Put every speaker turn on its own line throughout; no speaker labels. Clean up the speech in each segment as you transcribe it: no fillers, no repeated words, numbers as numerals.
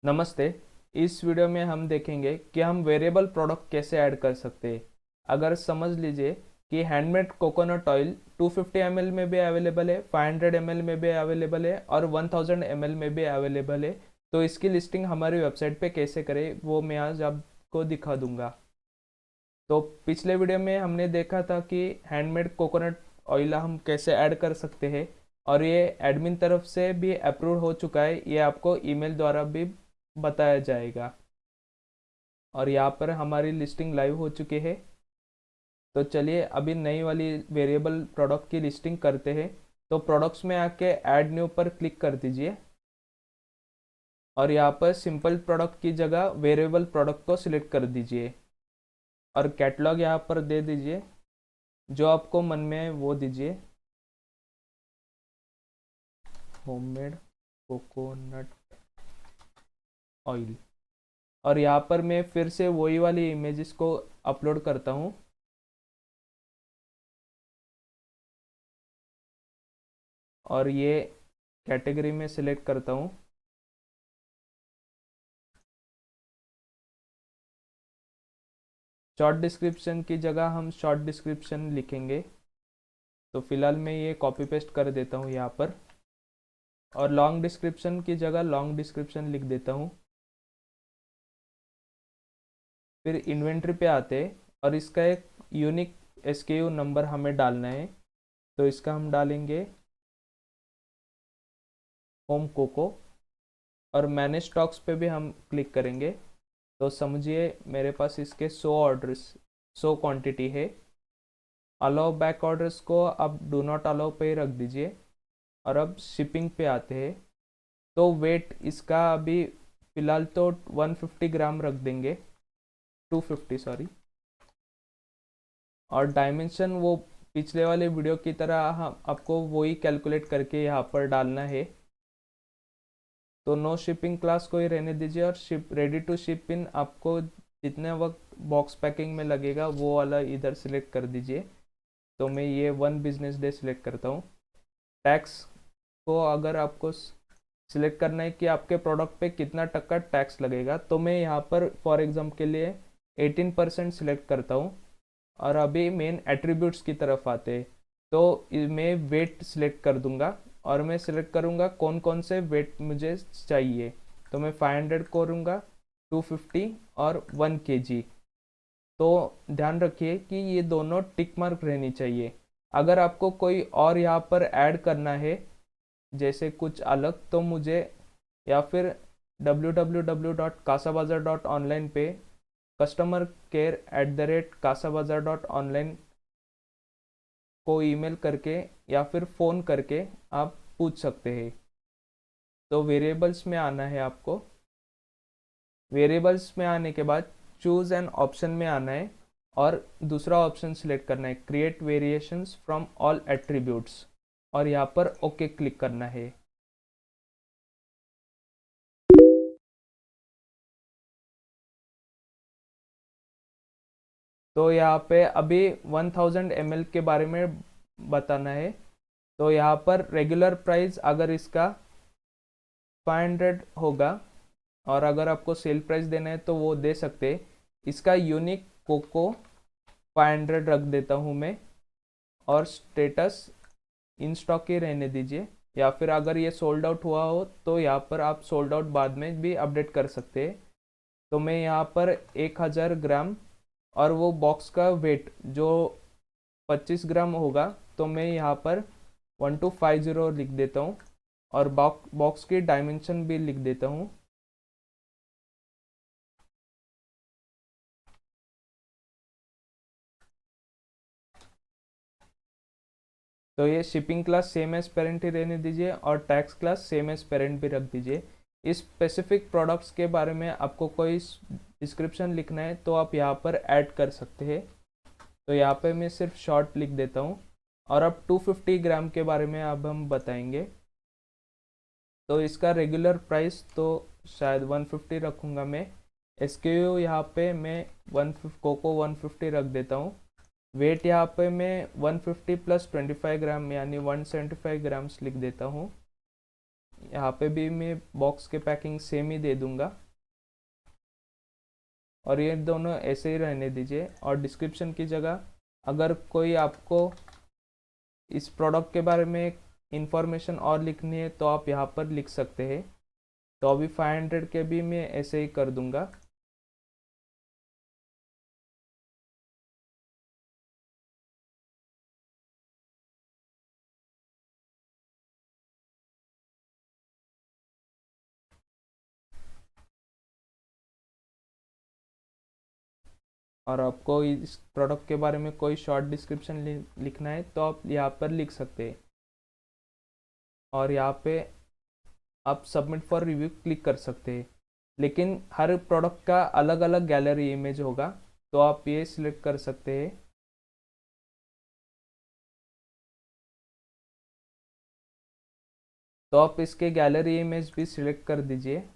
नमस्ते। इस वीडियो में हम देखेंगे कि हम वेरिएबल प्रोडक्ट कैसे ऐड कर सकते हैं। अगर समझ लीजिए कि हैंडमेड कोकोनट ऑयल 250 ml में भी अवेलेबल है, 500 ml में भी अवेलेबल है और 1000 ml में भी अवेलेबल है। तो इसकी लिस्टिंग हमारी वेबसाइट पे कैसे करें वो मैं आज आपको दिखा दूंगा। तो पिछले वीडियो में हमने देखा था कि हैंडमेड कोकोनट ऑयल हम कैसे ऐड कर सकते हैं और ये एडमिन तरफ से भी अप्रूव हो चुका है। ये आपको ईमेल द्वारा भी बताया जाएगा और यहाँ पर हमारी लिस्टिंग लाइव हो चुकी है। तो चलिए अभी नई वाली वेरिएबल प्रोडक्ट की लिस्टिंग करते हैं। तो प्रोडक्ट्स में आके ऐड न्यू पर क्लिक कर दीजिए और यहाँ पर सिंपल प्रोडक्ट की जगह वेरिएबल प्रोडक्ट को सिलेक्ट कर दीजिए और कैटलॉग यहाँ पर दे दीजिए। जो आपको मन में है वो दीजिए, होममेड कोकोनट ऑयल। और यहाँ पर मैं फिर से वही वाली इमेजेस को अपलोड करता हूँ और ये कैटेगरी में सिलेक्ट करता हूँ। शॉर्ट डिस्क्रिप्शन की जगह हम शॉर्ट डिस्क्रिप्शन लिखेंगे। तो फिलहाल मैं ये कॉपी पेस्ट कर देता हूँ यहाँ पर और लॉन्ग डिस्क्रिप्शन की जगह लॉन्ग डिस्क्रिप्शन लिख देता हूँ। फिर इन्वेंट्री पे आते हैं और इसका एक यूनिक SKU नंबर हमें डालना है। तो इसका हम डालेंगे होम कोको और मैनेज स्टॉक्स पे भी हम क्लिक करेंगे। तो समझिए मेरे पास इसके 100 ऑर्डर्स 100 क्वांटिटी है। अलाउ बैक ऑर्डर्स को आप डू नॉट अलाउ पे ही रख दीजिए। और अब शिपिंग पे आते हैं। तो वेट इसका अभी फ़िलहाल तो 150 ग्राम रख देंगे, 250 सॉरी। और डायमेंशन वो पिछले वाले वीडियो की तरह हम आपको वही कैलकुलेट करके यहाँ पर डालना है। तो नो शिपिंग क्लास को ही रहने दीजिए और ship ready to ship in आपको जितने वक्त बॉक्स पैकिंग में लगेगा वो वाला इधर सिलेक्ट कर दीजिए। तो मैं ये 1 बिजनेस डे सिलेक्ट करता हूँ। टैक्स को अगर आपको सिलेक्ट करना है कि आपके प्रोडक्ट पे कितना टक्का टैक्स लगेगा, तो मैं यहाँ पर फॉर एग्जाम्पल के लिए 18% सिलेक्ट करता हूँ। और अभी मेन एट्रीब्यूट्स की तरफ आते हैं। तो मैं वेट सिलेक्ट कर दूंगा और मैं सिलेक्ट करूंगा कौन कौन से वेट मुझे चाहिए। तो मैं 500 करूंगा, 250 और 1 kg। तो ध्यान रखिए कि ये दोनों टिक मार्क रहनी चाहिए। अगर आपको कोई और यहाँ पर ऐड करना है जैसे कुछ अलग, तो मुझे या फिर www.kasabazaar.online पे customer care@kasabazaar.online को ईमेल करके या फिर फ़ोन करके आप पूछ सकते हैं। तो वेरिएबल्स में आना है आपको। वेरिएबल्स में आने के बाद चूज़ एन ऑप्शन में आना है और दूसरा ऑप्शन सिलेक्ट करना है create variations from all attributes और यहाँ पर ओके क्लिक करना है। तो यहाँ पे अभी 1000 ml के बारे में बताना है। तो यहाँ पर रेगुलर प्राइस अगर इसका 500 होगा और अगर आपको सेल प्राइस देना है तो वो दे सकते हैं। इसका यूनिक कोको 500 रख देता हूँ मैं और स्टेटस इन स्टॉक ही रहने दीजिए। या फिर अगर ये सोल्ड आउट हुआ हो तो यहाँ पर आप सोल्ड आउट बाद में भी अपडेट कर सकते हैं। तो मैं यहाँ पर 1000 ग्राम और वो बॉक्स का वेट जो 25 ग्राम होगा, तो मैं यहाँ पर 1250 लिख देता हूँ और बॉक्स की डायमेंशन भी लिख देता हूँ। तो ये shipping class same as parent ही रहने दीजिए और tax class same as parent भी रख दीजिए। इस स्पेसिफिक प्रोडक्ट्स के बारे में आपको कोई डिस्क्रिप्शन लिखना है तो आप यहाँ पर ऐड कर सकते हैं। तो यहाँ पे मैं सिर्फ शॉर्ट लिख देता हूँ। और अब 250 ग्राम के बारे में अब हम बताएंगे। तो इसका रेगुलर प्राइस तो शायद 150 रखूँगा मैं। SKU यहाँ पे मैं 150 कोको 150 रख देता हूँ। वेट यहाँ पे मैं 150 + 25 ग्राम यानी 175 ग्राम्स लिख देता हूँ। यहाँ पे भी मैं बॉक्स के पैकिंग सेम ही दे दूंगा और ये दोनों ऐसे ही रहने दीजिए। और डिस्क्रिप्शन की जगह अगर कोई आपको इस प्रोडक्ट के बारे में इंफॉर्मेशन और लिखनी है तो आप यहाँ पर लिख सकते हैं। तो अभी 500 के भी मैं ऐसे ही कर दूंगा। और आपको इस प्रोडक्ट के बारे में कोई शॉर्ट डिस्क्रिप्शन लिखना है तो आप यहाँ पर लिख सकते हैं। और यहाँ पे आप सबमिट फॉर रिव्यू क्लिक कर सकते हैं। लेकिन हर प्रोडक्ट का अलग अलग गैलरी इमेज होगा, तो आप ये सिलेक्ट कर सकते हैं। तो आप इसके गैलरी इमेज भी सिलेक्ट कर दीजिए।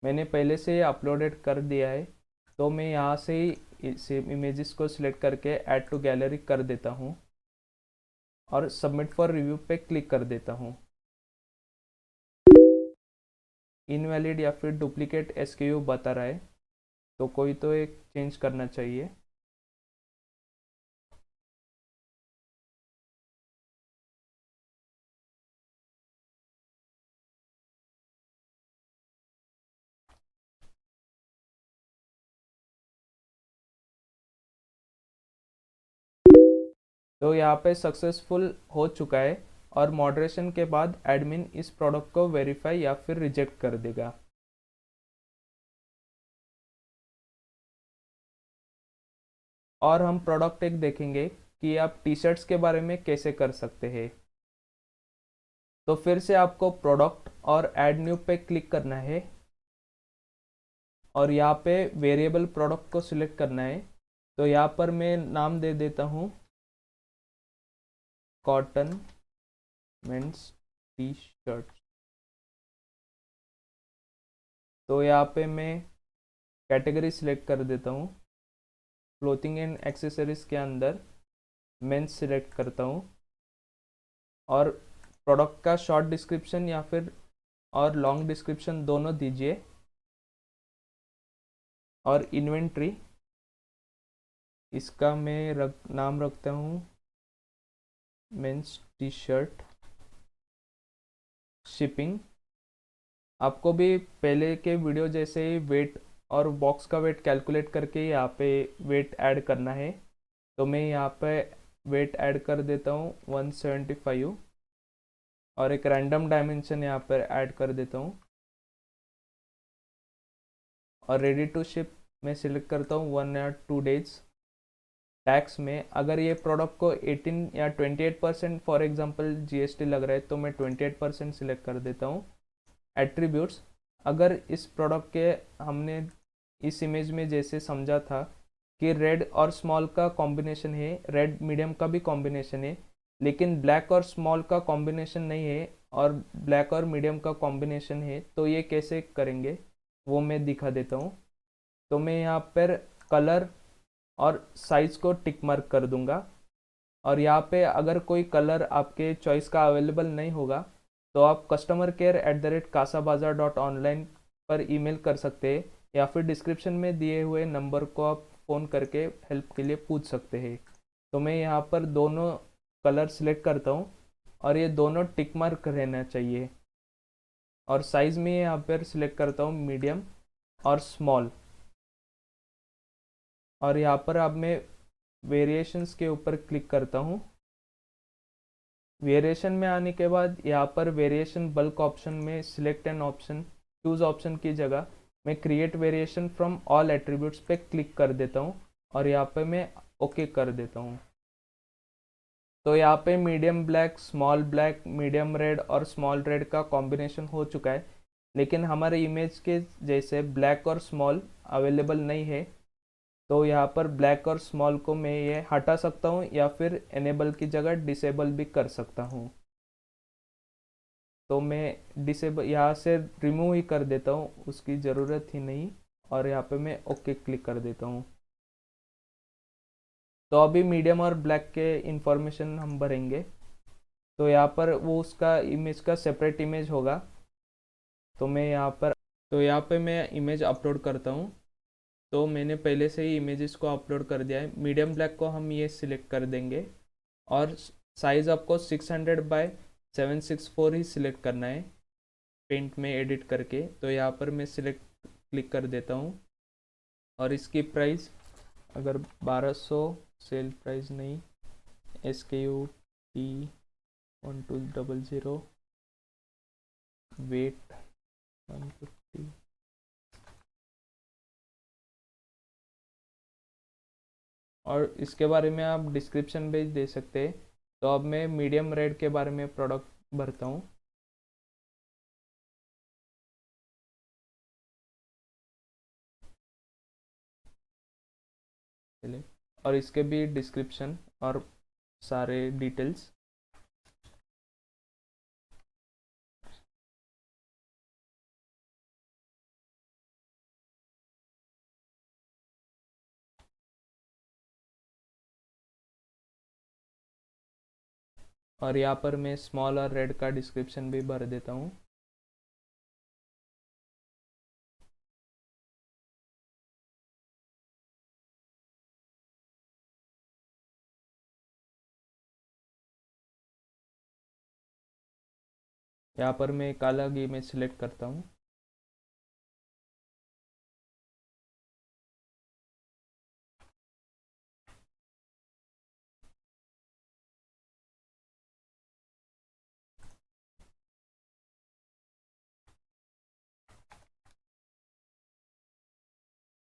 मैंने पहले से अपलोडेड कर दिया है, तो मैं यहाँ से ही इस इमेजेस को सिलेक्ट करके ऐड टू गैलरी कर देता हूँ और सबमिट फॉर रिव्यू पे क्लिक कर देता हूँ। इनवैलिड या फिर डुप्लीकेट एसक्यू बता रहा है, तो कोई तो एक चेंज करना चाहिए। तो यहाँ पे सक्सेसफुल हो चुका है और मॉडरेशन के बाद एडमिन इस प्रोडक्ट को वेरीफाई या फिर रिजेक्ट कर देगा। और हम प्रोडक्ट एक देखेंगे कि आप टी शर्ट्स के बारे में कैसे कर सकते हैं। तो फिर से आपको प्रोडक्ट और ऐड न्यू पे क्लिक करना है और यहाँ पे वेरिएबल प्रोडक्ट को सिलेक्ट करना है। तो यहाँ पर मैं नाम दे देता हूँ कॉटन मेंस टी शर्ट। तो यहाँ पे मैं कैटेगरी सिलेक्ट कर देता हूँ। क्लोथिंग एंड एक्सेसरीज के अंदर मेंस सिलेक्ट करता हूँ और प्रोडक्ट का शॉर्ट डिस्क्रिप्शन या फिर और लॉन्ग डिस्क्रिप्शन दोनों दीजिए। और इन्वेंट्री इसका मैं नाम रखता हूँ मेंस टी शर्ट। शिपिंग आपको भी पहले के वीडियो जैसे ही वेट और बॉक्स का वेट कैलकुलेट करके यहाँ पे वेट ऐड करना है। तो मैं यहाँ पे वेट ऐड कर देता हूँ 175 और एक रैंडम डायमेंशन यहाँ पर ऐड कर देता हूँ। और रेडी टू शिप मैं सिलेक्ट करता हूँ 1 या 2 डेज। टैक्स में अगर ये प्रोडक्ट को 18 या 28% फॉर एग्जांपल जीएसटी लग रहा है तो मैं 28% सिलेक्ट कर देता हूँ। एट्रीब्यूट्स अगर इस प्रोडक्ट के हमने इस इमेज में जैसे समझा था कि रेड और स्मॉल का कॉम्बिनेशन है, रेड मीडियम का भी कॉम्बिनेशन है, लेकिन ब्लैक और स्मॉल का कॉम्बिनेशन नहीं है और ब्लैक और मीडियम का कॉम्बिनेशन है, तो ये कैसे करेंगे वो मैं दिखा देता हूँ। तो मैं यहाँ पर कलर और साइज को टिक मार्क कर दूंगा। और यहाँ पे अगर कोई कलर आपके चॉइस का अवेलेबल नहीं होगा तो आप customercare@kasabazaar.online पर ईमेल कर सकते हैं या फिर डिस्क्रिप्शन में दिए हुए नंबर को आप फ़ोन करके हेल्प के लिए पूछ सकते हैं। तो मैं यहाँ पर दोनों कलर सिलेक्ट करता हूँ और ये दोनों टिक मार्क रहना चाहिए। और साइज़ में यहाँ पर सिलेक्ट करता हूँ मीडियम और स्मॉल। और यहाँ पर अब मैं वेरिएशंस के ऊपर क्लिक करता हूँ। वेरिएशन में आने के बाद यहाँ पर वेरिएशन बल्क ऑप्शन में select an option choose option की जगह मैं create variation from all attributes पे क्लिक कर देता हूँ और यहाँ पे मैं ओके कर देता हूँ। तो यहाँ पे medium black, small black, medium red और स्मॉल रेड का कॉम्बिनेशन हो चुका है, लेकिन हमारे इमेज के जैसे ब्लैक और स्मॉल अवेलेबल नहीं है। तो यहाँ पर ब्लैक और स्मॉल को मैं ये हटा सकता हूँ या फिर एनेबल की जगह डिसेबल भी कर सकता हूँ। तो मैं डिसेबल यहाँ से रिमूव ही कर देता हूँ, उसकी ज़रूरत ही नहीं। और यहाँ पे मैं ओके क्लिक कर देता हूँ। तो अभी मीडियम और ब्लैक के इंफॉर्मेशन हम भरेंगे। तो यहाँ पर वो उसका इमेज का सेपरेट इमेज होगा तो यहाँ पे मैं इमेज अपलोड करता हूँ। तो मैंने पहले से ही इमेजेस को अपलोड कर दिया है। मीडियम ब्लैक को हम ये सिलेक्ट कर देंगे और साइज़ आपको 600 बाय 764 ही सिलेक्ट करना है पेंट में एडिट करके। तो यहाँ पर मैं सिलेक्ट क्लिक कर देता हूँ और इसकी प्राइस अगर 1200, सेल प्राइस नहीं, SKUT1200, वेट 150, और इसके बारे में आप डिस्क्रिप्शन में दे सकते हैं। तो अब मैं मीडियम रेड के बारे में प्रोडक्ट भरता हूँ। और इसके भी डिस्क्रिप्शन और सारे डिटेल्स। और यहाँ पर मैं स्मॉल और रेड का डिस्क्रिप्शन भी भर देता हूँ। यहाँ पर मैं एक अलग इमेज सिलेक्ट करता हूँ।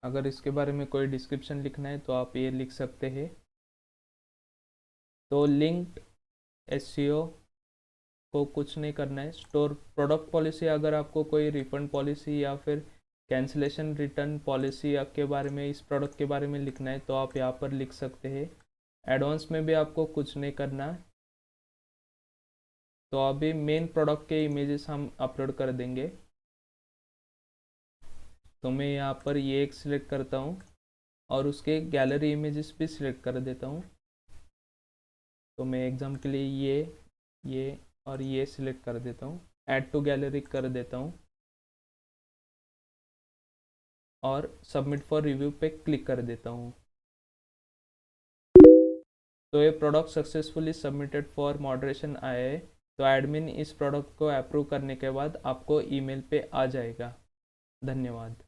अगर इसके बारे में कोई डिस्क्रिप्शन लिखना है तो आप ये लिख सकते हैं। तो लिंक्ड एसईओ को कुछ नहीं करना है। स्टोर प्रोडक्ट पॉलिसी, अगर आपको कोई रिफंड पॉलिसी या फिर कैंसिलेशन रिटर्न पॉलिसी के बारे में, इस प्रोडक्ट के बारे में लिखना है तो आप यहाँ पर लिख सकते हैं। एडवांस में भी आपको कुछ नहीं करना। तो अभी मेन प्रोडक्ट के इमेजेस हम अपलोड कर देंगे। तो मैं यहाँ पर ये एक सिलेक्ट करता हूँ और उसके गैलरी इमेजेस भी सिलेक्ट कर देता हूँ। तो मैं एग्जाम के लिए ये और ये सिलेक्ट कर देता हूँ, ऐड टू गैलरी कर देता हूँ और सबमिट फॉर रिव्यू पे क्लिक कर देता हूँ। तो ये product successfully submitted for moderation आया है। तो एडमिन इस प्रोडक्ट को अप्रूव करने के बाद आपको ईमेल पे आ जाएगा। धन्यवाद।